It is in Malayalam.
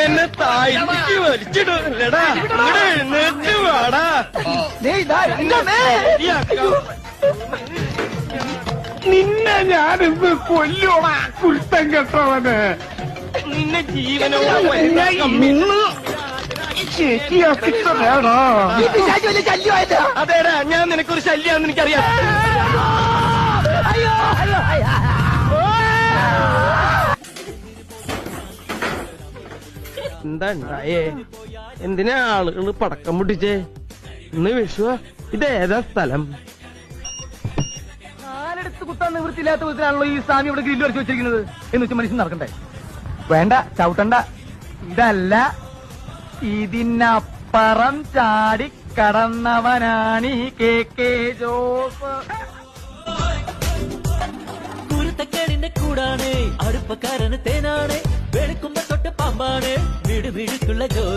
എന്നെ താഴ്ത്തിക്ക് വലിച്ചിടല്ലടാ, ഇവിടെ എഴുന്നേറ്റ് വാടാ. നിന്നെ ഞാനിന്ന് കൊല്ലോടാ കുരുത്തം കെട്ടവന്. നിന്നെ ജീവനോട് വേണോ? അതേടാ, ഞാൻ നിനക്കൊരു ശല്യാന്ന് എനിക്കറിയാം. എന്താ ഉണ്ടായേ? എന്തിനാ ആളുകൾ പടക്കം പൊട്ടിച്ചേ? ഇന്ന് വിഷുവ. ഇതേതാ സ്ഥലം? കാലെടുത്ത് കുത്താൻ നിവൃത്തിയില്ലാത്ത വിധത്തിലാണല്ലോ ഈ സ്വാമി ഇവിടെ ഗ്രില്ല് വരച്ച് വെച്ചിരിക്കുന്നത്. എന്ന് വെച്ചാൽ മനുഷ്യൻ നടക്കണ്ടേ? വേണ്ട, ചവിട്ടണ്ട. ഇതല്ല, ഇതിനപ്പുറം ചാടി കടന്നവനാണ് ഈ കെ ജോസ്. കുരുത്തക്കേടിന്റെ കൂടാണ്, അടുപ്പക്കാരന് തേനാണ്, വെളുക്കുമ്പോ തൊട്ട് പാമ്പാണ്, വീട് വീടുക്കുള്ള ജോയ്.